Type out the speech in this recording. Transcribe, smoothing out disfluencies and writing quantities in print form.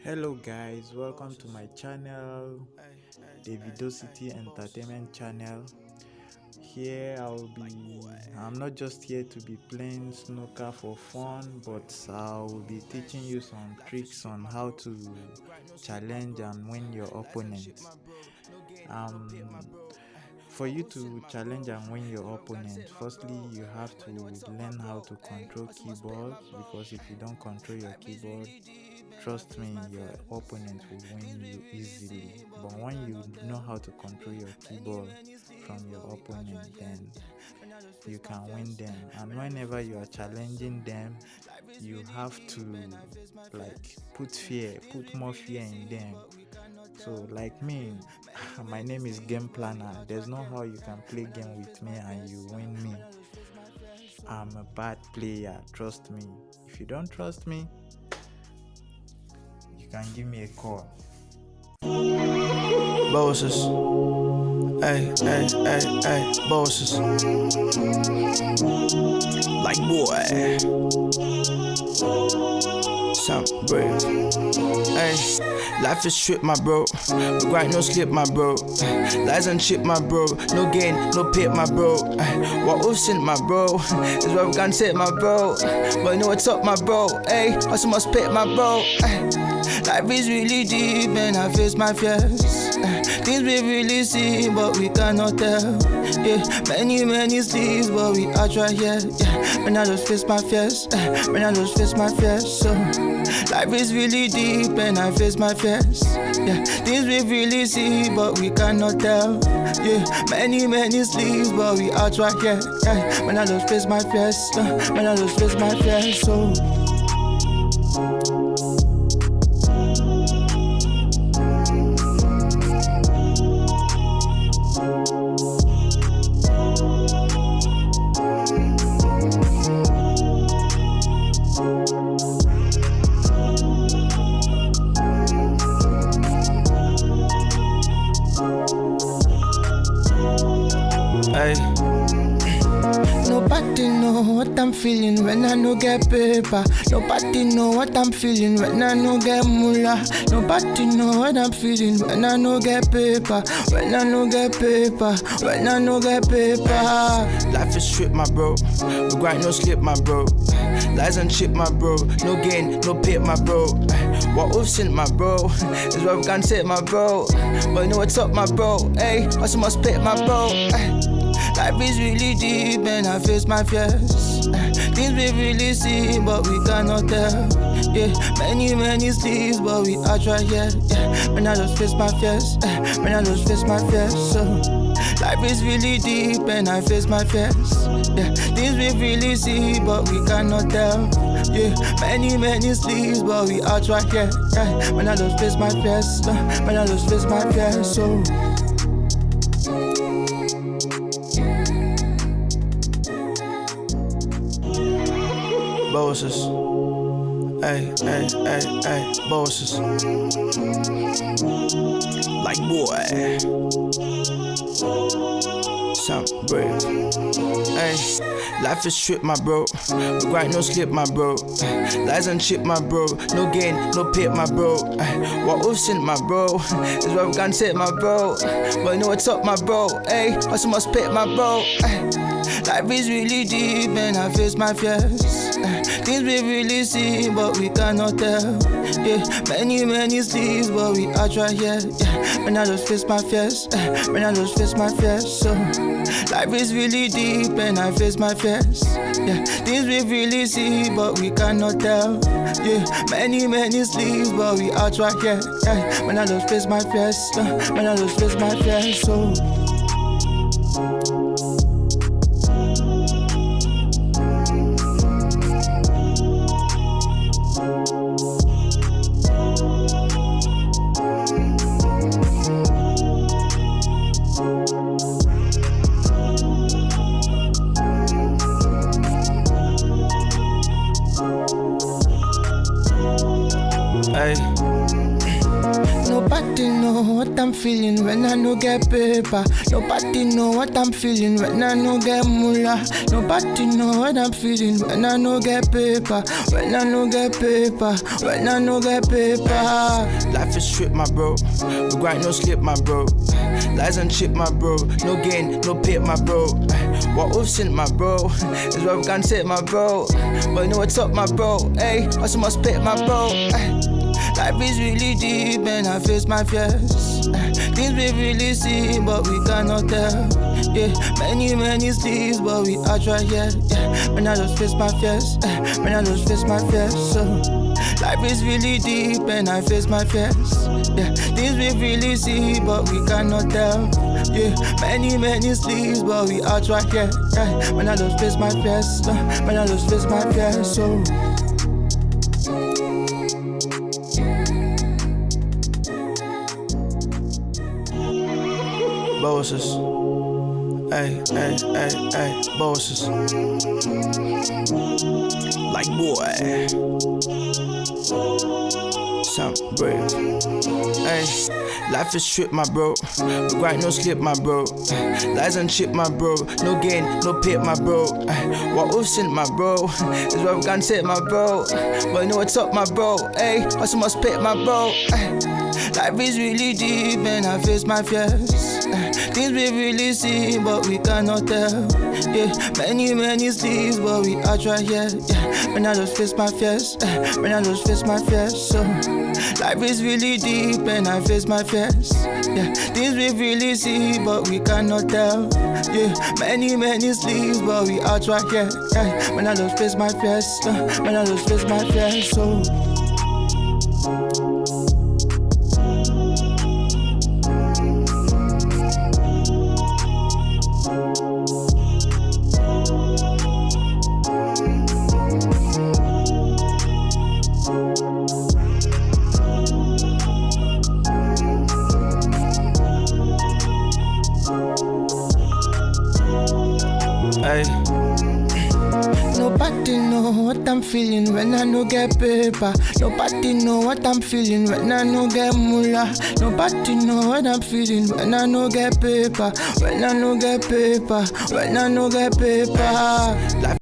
Hello guys, welcome to my channel, Davido City Entertainment channel. Here I'm not just here to be playing snooker for fun, but I'll be teaching you some tricks on how to challenge and win your opponent. For you to challenge and win your opponent, firstly you have to learn how to control keyboard, because if you don't control your keyboard, trust me, your opponent will win you easily. But when you know how to control your keyboard from your opponent, then you can win them. And whenever you are challenging them, you have to put more fear in them. So like me, my name is Game Planner. There's no how you can play game with me and you win me. I'm a bad player, trust me. If you don't trust me, you can give me a call. Bosses, ay, bosses. Like boy, some brave. Ay, life is strip, my bro. Regret no slip, my bro. Lies and chip, my bro. No gain, no pit, my bro. What we've seen, my bro, is what we can say, my bro. But you know what's up, my bro. Ay, also must pit, my bro. Ay, life is really deep and I face my fears. Things we really see, but we cannot tell. Yeah, many sleeps, but we are try here. Yeah, when I just face my fears, when I just face my fears. So life is really deep and I face my fears. Yeah, things we really see, but we cannot tell. Yeah, many sleeps, but we are try here. Yeah, when I just face my fears, when I just face my fears. So. Ay. Nobody know what I'm feeling when I no get paper. Nobody know what I'm feeling when I no get moolah. Nobody know what I'm feeling when I no get paper. When I no get paper. When I no get paper. Life is strip, my bro. Regret no slip, my bro. Lies and chip, my bro. No gain, no pit, my bro. What we've seen, my bro, is what we can say, my bro. But you know what's up, my bro. Hey, also must pit, my bro. Life is really deep and I face my fears. Things we really see, but we cannot tell. Yeah, many sleeps, but we are try here. Yeah, when I just face my fears, when I just face my fears. So life is really deep and I face my fears. Yeah, things we really see, but we cannot tell. Yeah, many sleeps, but we are try here. Yeah, when I just face my fears, when I just face my fears. So. Bosses, ay, bosses. Like boy, some brave. Ay, life is strip, my bro. Regret no slip, my bro. Lies and chip, my bro. No gain, no pit, my bro. What we've seen, my bro, is what we can say, my bro. But you know what's up, my bro. Ay, also must pit, my bro. Ay, life is really deep and I face my fears. Things we really see, but we cannot tell. Yeah, many sleeps, but we are try here. Yeah, when I just face my fears, when I just face my fears. So life is really deep and I face my fears. Yeah, things we really see, but we cannot tell. Yeah, many sleeps, but we are try here. Yeah, when I just face my fears, when I just face my fears. So. Ay. Nobody know what I'm feeling when I no no get paper. Nobody know what I'm feeling when I no get moolah. Nobody know what I'm feeling when I no get paper. When I no get paper. When I no get paper. Life is strip, my bro. We grind, no slip, my bro. Lies and chip, my bro. No gain, no pit, my bro. What we've seen, my bro, is what we can say, my bro. But you know what's up, my bro. Hey, also must pay, my bro. Life is really deep and I face my fears. Things we really see, but we cannot tell. Yeah, many sleeps, but we are try here. Yeah, when I just face my fears, when I just face my fears. So life is really deep and I face my fears. Yeah, things we really see, but we cannot tell. Yeah, many sleeps, but we are try here. Yeah, when I just face my fears, when I just face my fears. So. Bosses, ay, bosses. Like boy, some brave. Ay, life is strip, my bro. We grind, no slip, my bro. Lies and chip, my bro. No gain, no pit, my bro. What we've seen, my bro, is what we can say, my bro. But you know what's up, my bro. Ay, also must pay, my bro. Life is really deep and I face my fears. Things we really see, but we cannot tell. Yeah, many sleeps, but we are try here. Yeah, when I just face my fears, when I just face my fears. So life is really deep and I face my fears. Yeah, things we really see, but we cannot tell. Yeah, many sleeps, but we are try here. Yeah, when I just face my fears, when I just face my fears. So. Ay. Nobody know what I'm feeling when I no get paper. Nobody know what I'm feeling when I no get moolah. Nobody know what I'm feeling when I no get paper. When I no get paper. When I no get paper.